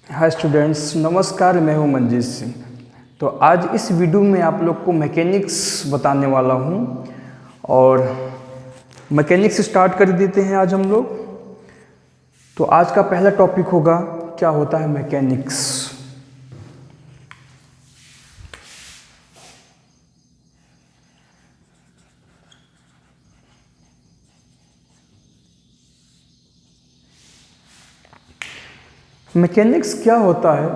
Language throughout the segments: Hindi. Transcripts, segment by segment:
हाय स्टूडेंट्स, नमस्कार। मैं हूं मंजीत सिंह। तो आज इस वीडियो में आप लोग को मैकेनिक्स बताने वाला हूं और मैकेनिक्स स्टार्ट कर देते हैं आज हम लोग। तो आज का पहला टॉपिक होगा क्या होता है मैकेनिक्स। मैकेनिक्स क्या होता है,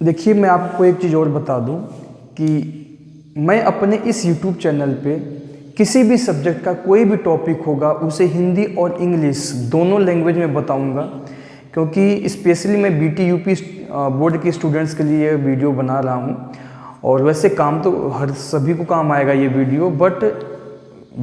देखिए मैं आपको एक चीज़ और बता दूं कि मैं अपने इस YouTube चैनल पे किसी भी सब्जेक्ट का कोई भी टॉपिक होगा उसे हिंदी और इंग्लिश दोनों लैंग्वेज में बताऊंगा, क्योंकि स्पेशली मैं BT-UP बोर्ड के स्टूडेंट्स के लिए वीडियो बना रहा हूं। और वैसे काम तो हर सभी को काम आएगा ये वीडियो, बट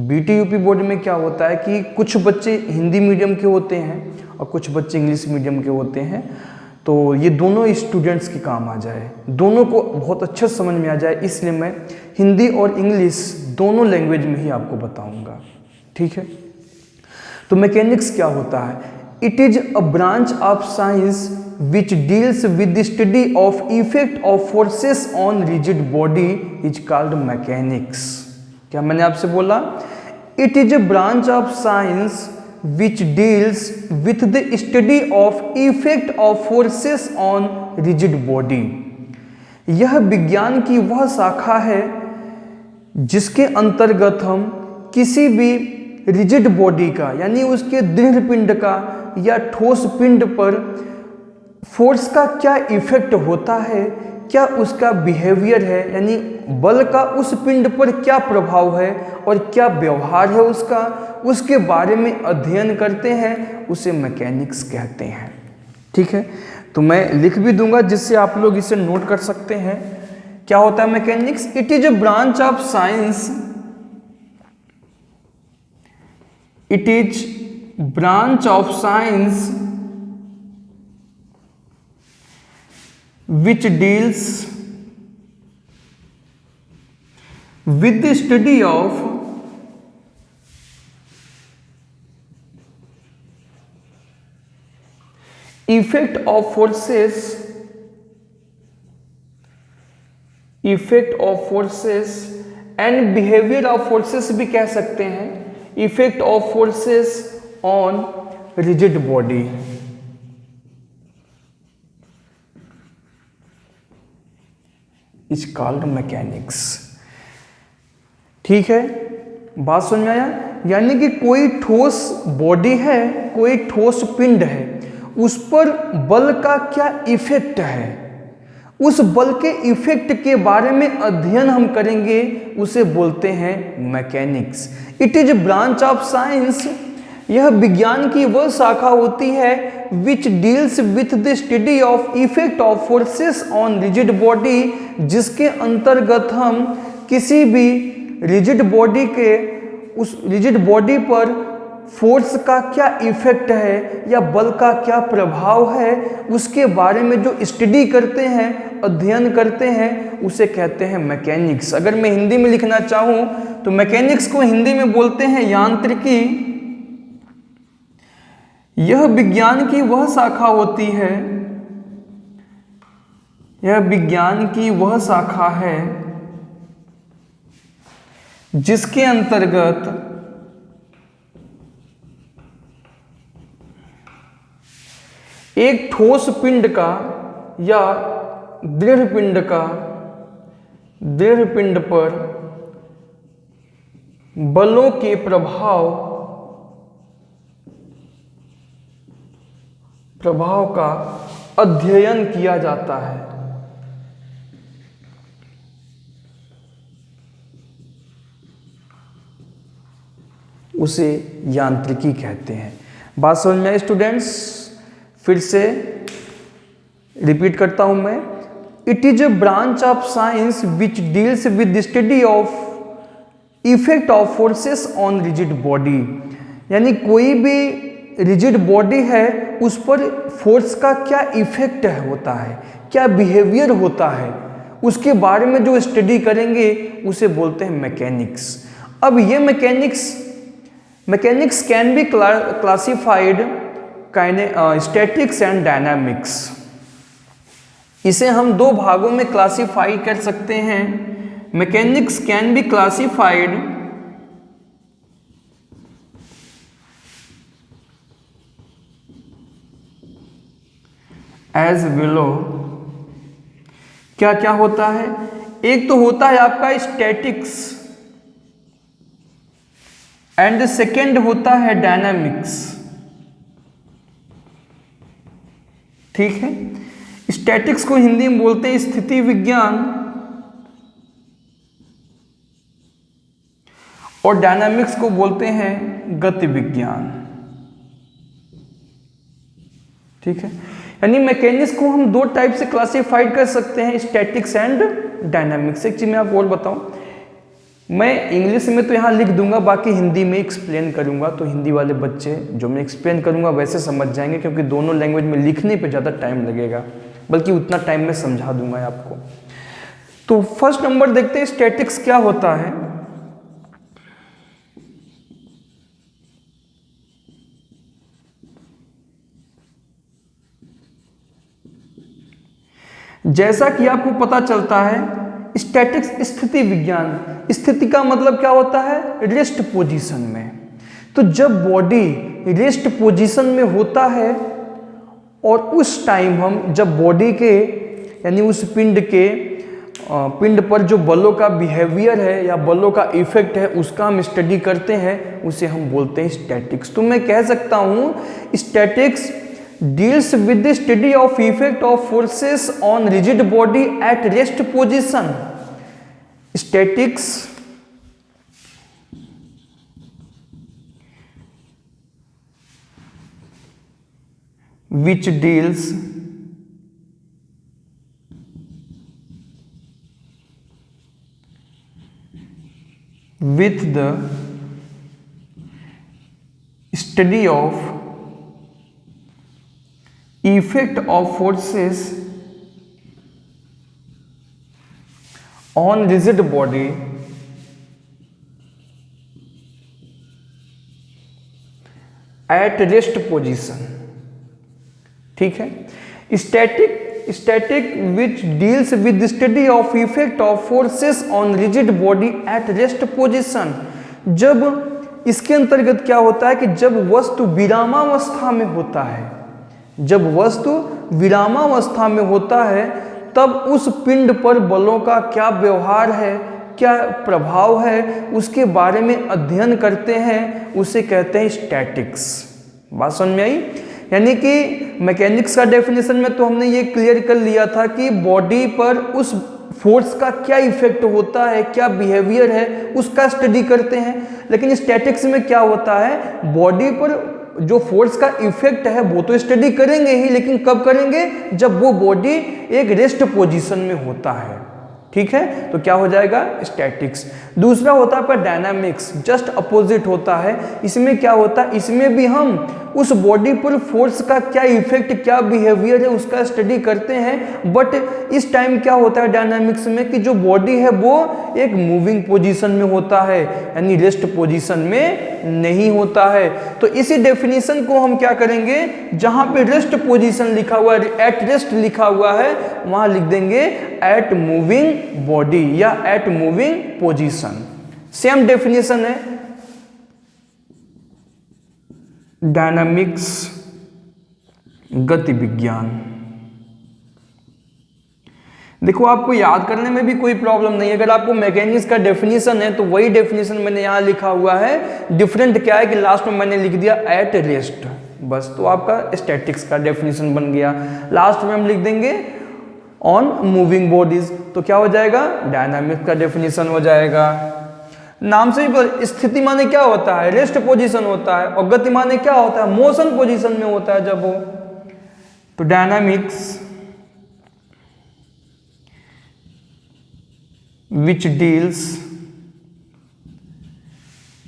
BT-UP बोर्ड में क्या होता है कि कुछ बच्चे हिंदी मीडियम के होते हैं और कुछ बच्चे इंग्लिश मीडियम के होते हैं। तो ये दोनों स्टूडेंट्स के काम आ जाए, दोनों को बहुत अच्छा समझ में आ जाए, इसलिए मैं हिंदी और इंग्लिश दोनों लैंग्वेज में ही आपको बताऊंगा। ठीक है। तो मैकेनिक्स क्या होता है? It is a branch of science which deals with the study of effect of forces on rigid body is called mechanics. क्या मैंने आपसे बोला? It is a branch of science which deals with the study of effect of forces on rigid body। यह विज्ञान की वह शाखा है जिसके अंतर्गत हम किसी भी रिजिड बॉडी का यानी उसके दृढ़ पिंड का या ठोस पिंड पर फोर्स का क्या इफेक्ट होता है, क्या उसका बिहेवियर है, यानी बल का उस पिंड पर क्या प्रभाव है और क्या व्यवहार है उसका, उसके बारे में अध्ययन करते हैं, उसे मैकेनिक्स कहते हैं। ठीक है। तो मैं लिख भी दूंगा जिससे आप लोग इसे नोट कर सकते हैं। क्या होता है mechanics? It is a branch of science, it is branch of science which deals with the study of effect of forces and behavior of forces भी कह सकते हैं, effect of forces on rigid body। Is called mechanics. ठीक है, बात समझ में आया? यानी कि कोई ठोस बॉडी है, कोई ठोस पिंड है, उस पर बल का क्या इफेक्ट है, उस बल के इफेक्ट के बारे में अध्ययन हम करेंगे, उसे बोलते हैं mechanics. It is branch of science, यह विज्ञान की वह शाखा होती है which deals with the study of effect of forces on rigid body, जिसके अंतर्गत हम किसी भी रिजिड बॉडी के उस रिजिड बॉडी पर फोर्स का क्या इफेक्ट है या बल का क्या प्रभाव है, उसके बारे में जो स्टडी करते हैं, अध्ययन करते हैं, उसे कहते हैं मैकेनिक्स। अगर मैं हिंदी में लिखना चाहूँ तो मैकेनिक्स को हिंदी में बोलते हैं यांत्रिकी। यह विज्ञान की वह शाखा होती है, यह विज्ञान की वह शाखा है जिसके अंतर्गत एक ठोस पिंड का या दृढ़ पिंड पर बलों के प्रभाव का अध्ययन किया जाता है। उसे यांत्रिकी कहते हैं। बात समझ में आई स्टूडेंट्स? फिर से रिपीट करता हूं मैं। It is a branch of science which deals with the study of effect of forces on rigid body, यानी कोई भी रिजिड बॉडी है उस पर फोर्स का क्या इफेक्ट होता है, क्या बिहेवियर होता है, उसके बारे में जो स्टडी करेंगे उसे बोलते हैं मैकेनिक्स। अब ये mechanics can be classified statics and dynamics. इसे हम दो भागों में क्लासिफाई कर सकते हैं। Mechanics can be classified as below. क्या क्या होता है? एक तो होता है आपका स्टैटिक्स एंड सेकेंड होता है डायनामिक्स। ठीक है, स्टैटिक्स को हिंदी में बोलते हैं स्थिति विज्ञान और डायनामिक्स को बोलते हैं गति विज्ञान। ठीक है, यानी मैकेनिक्स को हम दो टाइप से क्लासिफाइड कर सकते हैं, स्टैटिक्स एंड डायनामिक्स। एक चीज मैं आपको और बताऊं, मैं इंग्लिश में तो यहाँ लिख दूंगा, बाकी हिंदी में एक्सप्लेन करूंगा, तो हिंदी वाले बच्चे जो मैं एक्सप्लेन करूंगा वैसे समझ जाएंगे, क्योंकि दोनों लैंग्वेज में लिखने पे ज़्यादा टाइम लगेगा, बल्कि उतना टाइम में समझा दूंगा आपको। तो फर्स्ट नंबर देखते हैं स्टैटिक्स क्या होता है। जैसा कि आपको पता चलता है, स्टैटिक्स स्थिति विज्ञान, स्थिति का मतलब क्या होता है? रेस्ट पोजीशन में। तो जब बॉडी रेस्ट पोजीशन में होता है और उस टाइम हम जब बॉडी के यानी उस पिंड पर जो बलों का बिहेवियर है या बलों का इफेक्ट है उसका हम स्टडी करते हैं, उसे हम बोलते हैं स्टैटिक्स। तो मैं कह सकता हूं statics deals with the study of effect of forces on rigid body at rest position. Statics which deals with the study of effect of forces on rigid body at rest position। ठीक है, static which deals with the study of effect of forces on rigid body at rest position। जब इसके अंतर्गत क्या होता है कि जब वस्तु विरामावस्था में होता है, जब वस्तु विरामावस्था में होता है तब उस पिंड पर बलों का क्या व्यवहार है, क्या प्रभाव है, उसके बारे में अध्ययन करते हैं, उसे कहते हैं स्टैटिक्स। बात समझ में आई? यानी कि मैकेनिक्स का डेफिनेशन में तो हमने ये क्लियर कर लिया था कि बॉडी पर उस फोर्स का क्या इफेक्ट होता है, क्या बिहेवियर है, उसका स्टडी करते हैं। लेकिन स्टैटिक्स में क्या होता है, बॉडी पर जो फोर्स का इफेक्ट है वो तो स्टडी करेंगे ही, लेकिन कब करेंगे? जब वो बॉडी एक रेस्ट पोजीशन में होता है। ठीक है, तो क्या हो जाएगा? स्टैटिक्स। दूसरा होता है आपका डायनामिक्स, जस्ट अपोजिट होता है। इसमें क्या होता है, इसमें भी हम उस बॉडी पर फोर्स का क्या इफेक्ट, क्या बिहेवियर है, उसका स्टडी करते हैं। बट इस टाइम क्या होता है डायनामिक्स में कि जो बॉडी है वो एक मूविंग पोजीशन में होता है, यानी रेस्ट पोजीशन में नहीं होता है। तो इसी डेफिनेशन को हम क्या करेंगे, जहां पे रेस्ट पोजीशन लिखा हुआ है, एट रेस्ट लिखा हुआ है, वहां लिख देंगे एट मूविंग बॉडी या at moving position. Same definition है डायनामिक्स गति विज्ञान। देखो आपको याद करने में भी कोई प्रॉब्लम नहीं है। अगर आपको मैकेनिक्स का डेफिनेशन है तो वही डेफिनेशन मैंने यहां लिखा हुआ है, डिफरेंट क्या है कि लास्ट में मैंने लिख दिया एट रेस्ट, बस। तो आपका स्टैटिक्स का डेफिनेशन बन गया। लास्ट में हम लिख देंगे ऑन मूविंग बॉडीज, तो क्या हो जाएगा? डायनामिक्स का डेफिनेशन हो जाएगा। नाम से ही स्थिति माने क्या होता है? रेस्ट पोजीशन होता है, और गति माने क्या होता है? मोशन पोजीशन में होता है जब वो। तो dynamics which deals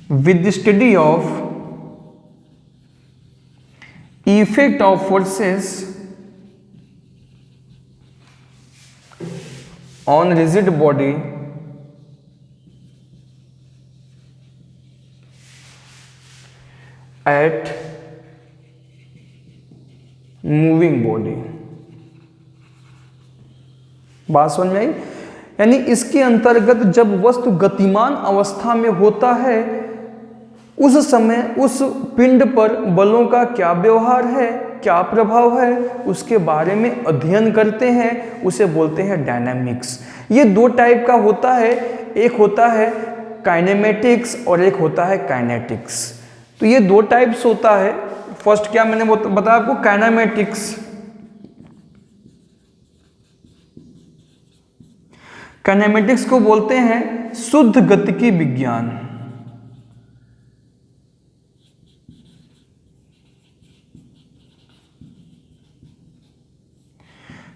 with the study of effect of forces on rigid body at moving body. बात समझ में आई? यानी इसके अंतर्गत जब वस्तु गतिमान अवस्था में होता है उस समय उस पिंड पर बलों का क्या व्यवहार है, क्या प्रभाव है, उसके बारे में अध्ययन करते हैं, उसे बोलते हैं डायनामिक्स। ये दो टाइप का होता है, एक होता है काइनेमेटिक्स और एक होता है काइनेटिक्स। तो ये दो टाइप्स होता है। फर्स्ट क्या मैंने बताया आपको, काइनेमेटिक्स। काइनेमेटिक्स को बोलते हैं शुद्ध गतिकी विज्ञान।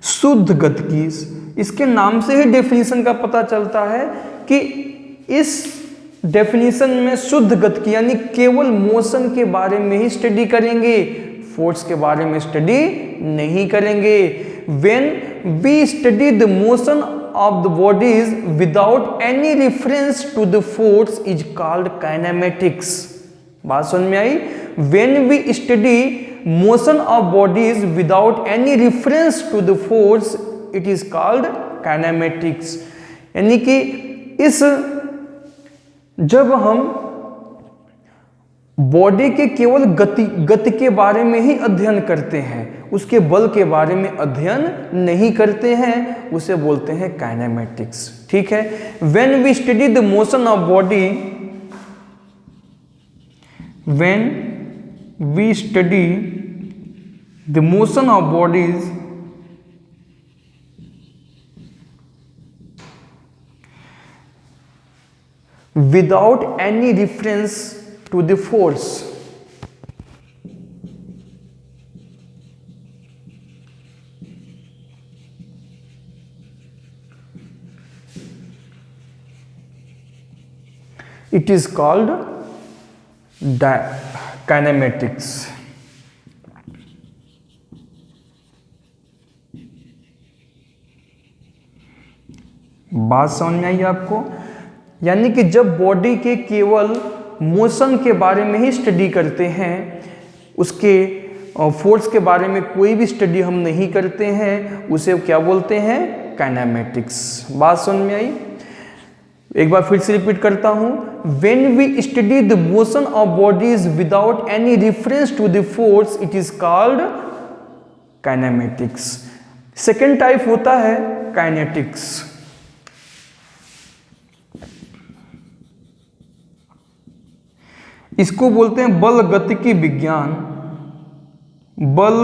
शुद्ध गतिकी, इसके नाम से ही डेफिनेशन का पता चलता है कि इस डेफिनेशन में शुद्ध गतिकी यानी केवल मोशन के बारे में ही स्टडी करेंगे, फोर्स के बारे में स्टडी नहीं करेंगे। When we study the motion of the bodies without any reference to the force is called kinematics. बात समझ में आई? When we study motion of bodies without any reference to the force it is called kinematics. यानी कि इस जब हम बॉडी के केवल गति के बारे में ही अध्ययन करते हैं, उसके बल के बारे में अध्ययन नहीं करते हैं, उसे बोलते हैं काइनेमेटिक्स। ठीक है। When we study the motion of body, when we study the motion of bodies without any reference to the force, it is called kinematics। बात समझ में आई आपको? यानी कि जब बॉडी के केवल मोशन के बारे में ही स्टडी करते हैं, उसके फोर्स के बारे में कोई भी स्टडी हम नहीं करते हैं, उसे क्या बोलते हैं? काइनेमेटिक्स। बात समझ में आई? एक बार फिर से रिपीट करता हूं। When we study the motion of bodies without any reference to the force it is called kinematics. Second type होता है काइनेटिक्स। इसको बोलते हैं बल गतिकी विज्ञान। बल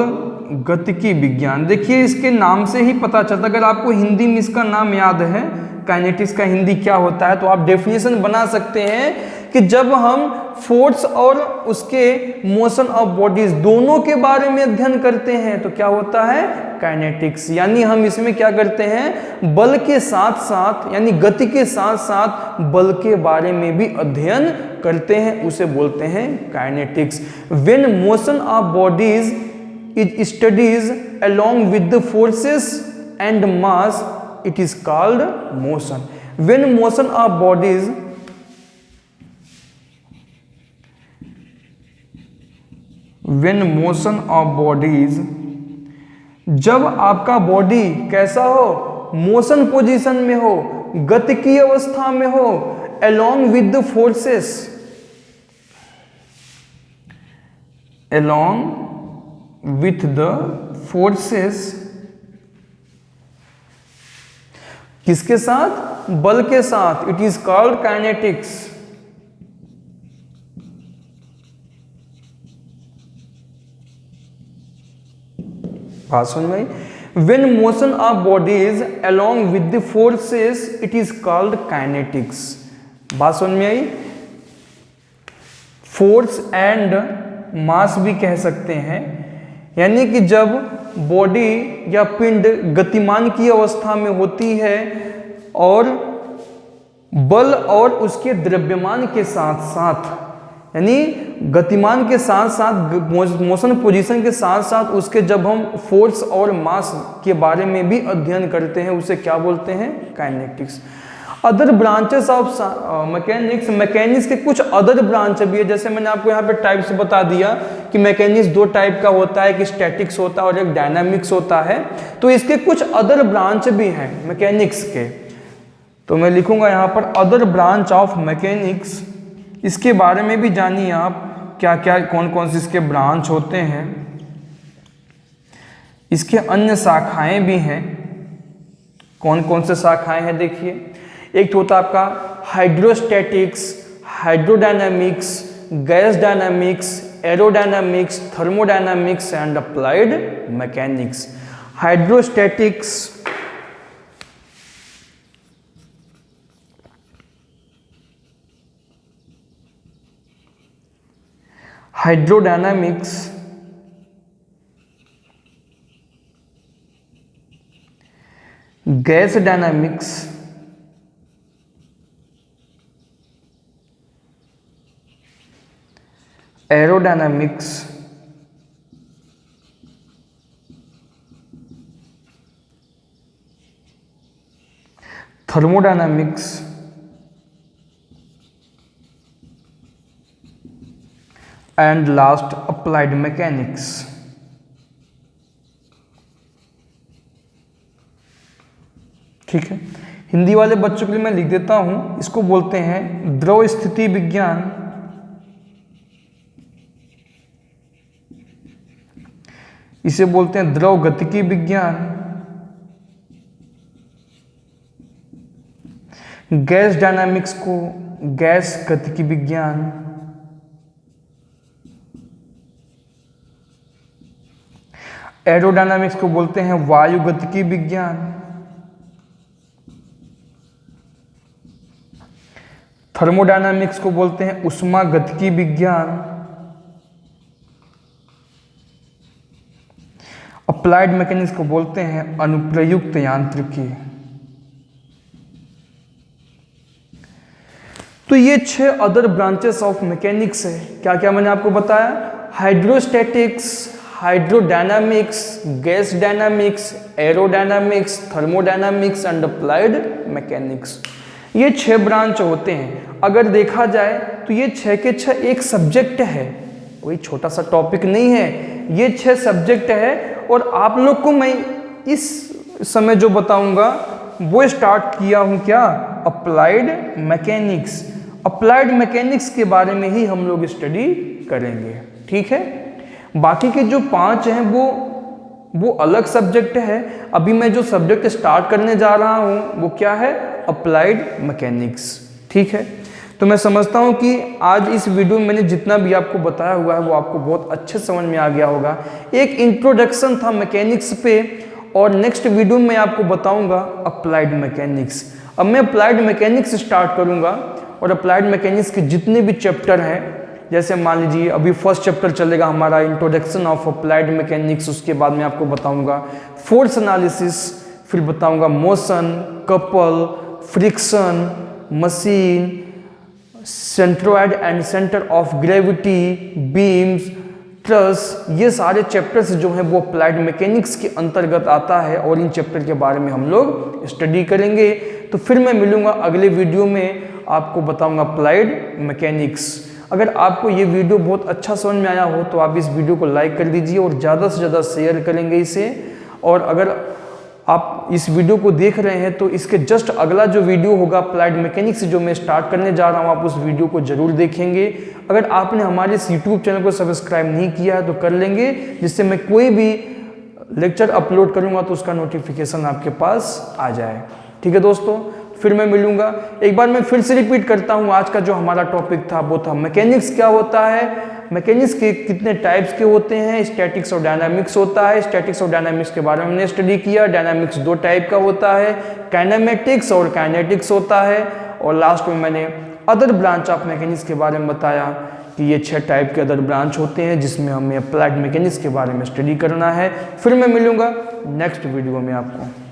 गतिकी विज्ञान, देखिए इसके नाम से ही पता चलता, अगर आपको हिंदी में इसका नाम याद है काइनेटिक्स का हिंदी क्या होता है, तो आप डेफिनेशन बना सकते हैं कि जब हम फोर्स और उसके मोशन ऑफ बॉडीज दोनों के बारे में अध्ययन करते हैं तो क्या होता है? काइनेटिक्स। यानी हम इसमें क्या करते हैं? बल के साथ साथ यानी गति के साथ साथ बल के बारे में भी अध्ययन करते हैं, उसे बोलते हैं kinetics. When motion of bodies is studies along with the forces and mass it is called motion। when motion of bodies जब आपका बॉडी कैसा हो? मोशन पोजीशन में हो, गतिकीय अवस्था में हो, along with the forces, along with the forces, किसके साथ? बल के साथ। It is called kinetics. बात समझ में आई? When motion of bodies along with the forces it is called kinetics। बात समझ में आई? फोर्स एंड मास भी कह सकते हैं, यानी कि जब बॉडी या पिंड गतिमान की अवस्था में होती है और बल और उसके द्रव्यमान के साथ साथ यानी गतिमान के साथ साथ मोशन पोजीशन के साथ साथ उसके जब हम फोर्स और मास के बारे में भी अध्ययन करते हैं, उसे क्या बोलते हैं? Kinetics. Other branches of mechanics, mechanics के कुछ अदर ब्रांच भी है। जैसे मैंने आपको यहाँ पे टाइप्स बता दिया कि मैकेनिक्स दो टाइप का होता है, एक स्टैटिक्स होता है और एक डायनामिक्स होता है। तो इसके कुछ अदर ब्रांच भी हैं मैकेनिक्स के। तो मैं लिखूंगा यहाँ पर अदर ब्रांच ऑफ मैकेनिक्स। इसके बारे में भी जानिए आप, क्या क्या कौन कौन से इसके ब्रांच होते हैं। इसके अन्य शाखाएं भी हैं। कौन कौन से शाखाएं हैं देखिए, एक तो होता है आपका hydrostatics, hydrodynamics, gas dynamics, aerodynamics, thermodynamics and applied mechanics. Hydrostatics, hydrodynamics, gas dynamics, aerodynamics, thermodynamics and last applied mechanics. ठीक है, हिंदी वाले बच्चों के लिए मैं लिख देता हूं, इसको बोलते हैं द्रव स्थिति विज्ञान, इसे बोलते हैं द्रव गतिकी विज्ञान, गैस डायनामिक्स को गैस गतिकी विज्ञान, एरोडायनामिक्स को बोलते हैं वायु गतिकी विज्ञान, थर्मोडायनामिक्स को बोलते हैं ऊष्मा गतिकी विज्ञान, अप्लाइड मैकेनिक्स को बोलते हैं अनुप्रयुक्त यांत्रिकी। तो ये 6 अदर ब्रांचेस ऑफ मैकेनिक्स है। क्या क्या मैंने आपको बताया, hydrostatics, hydrodynamics, gas dynamics, aerodynamics, thermodynamics and applied mechanics. ये 6 ब्रांच होते हैं। अगर देखा जाए तो ये 6 के 6 एक सब्जेक्ट है, कोई छोटा सा टॉपिक नहीं है। ये 6 सब्जेक्ट है और आप लोग को मैं इस समय जो बताऊंगा वो स्टार्ट किया हूं क्या, अप्लाइड मैकेनिक्स। अप्लाइड मैकेनिक्स के बारे में ही हम लोग स्टडी करेंगे। ठीक है, बाकी के जो 5 हैं वो अलग सब्जेक्ट है। अभी मैं जो सब्जेक्ट स्टार्ट करने जा रहा हूं वो क्या है, अप्लाइड मैकेनिक्स। ठीक है, तो मैं समझता हूं कि आज इस वीडियो में मैंने जितना भी आपको बताया हुआ है वो आपको बहुत अच्छे समझ में आ गया होगा। एक इंट्रोडक्शन था मैकेनिक्स पे और नेक्स्ट वीडियो में आपको बताऊंगा अप्लाइड मैकेनिक्स। अब मैं अप्लाइड मैकेनिक्स स्टार्ट करूंगा और अप्लाइड मैकेनिक्स के जितने भी चैप्टर हैं, जैसे मान लीजिए अभी फर्स्ट चैप्टर चलेगा हमारा इंट्रोडक्शन ऑफ अप्लाइड मैकेनिक्स, उसके बाद मैं आपको बताऊंगा फोर्स एनालिसिस, फिर बताऊंगा motion, couple, friction, machine, centroid and centre of gravity, beams, truss. ये सारे चैप्टर्स जो हैं वो अप्लाइड मैकेनिक्स के अंतर्गत आता है और इन चैप्टर के बारे में हम लोग स्टडी करेंगे। तो फिर मैं मिलूंगा अगले वीडियो में, आपको बताऊंगा अप्लाइड मैकेनिक्स। अगर आपको ये वीडियो बहुत अच्छा समझ में आया हो तो आप इस वीडियो को लाइक कर दीजिए और ज़्यादा से ज़्यादा शेयर करेंगे इसे। और अगर आप इस वीडियो को देख रहे हैं तो इसके जस्ट अगला जो वीडियो होगा अप्लाइड मैकेनिक्स जो मैं स्टार्ट करने जा रहा हूं, आप उस वीडियो को जरूर देखेंगे। अगर आपने हमारे इस यूट्यूब चैनल को सब्सक्राइब नहीं किया है तो कर लेंगे, जिससे मैं कोई भी लेक्चर अपलोड करूंगा तो उसका नोटिफिकेशन आपके पास आ जाए। ठीक है दोस्तों, फिर मैं मिलूंगा। एक बार मैं फिर से रिपीट करता हूं, आज का जो हमारा टॉपिक था वो था मैकेनिक्स क्या होता है, मैकेनिक्स के कितने टाइप्स के होते हैं, स्टैटिक्स और डायनामिक्स होता है। स्टैटिक्स और डायनामिक्स के बारे में हमने स्टडी किया। डायनामिक्स 2 टाइप का होता है, काइनेमेटिक्स और काइनेटिक्स होता है। और लास्ट में मैंने अदर ब्रांच ऑफ मैकेनिक्स के बारे में बताया कि ये 6 टाइप के अदर ब्रांच होते हैं जिसमें हमें अप्लाइड मैकेनिक्स के बारे में स्टडी करना है। फिर मैं मिलूंगा नेक्स्ट वीडियो में आपको।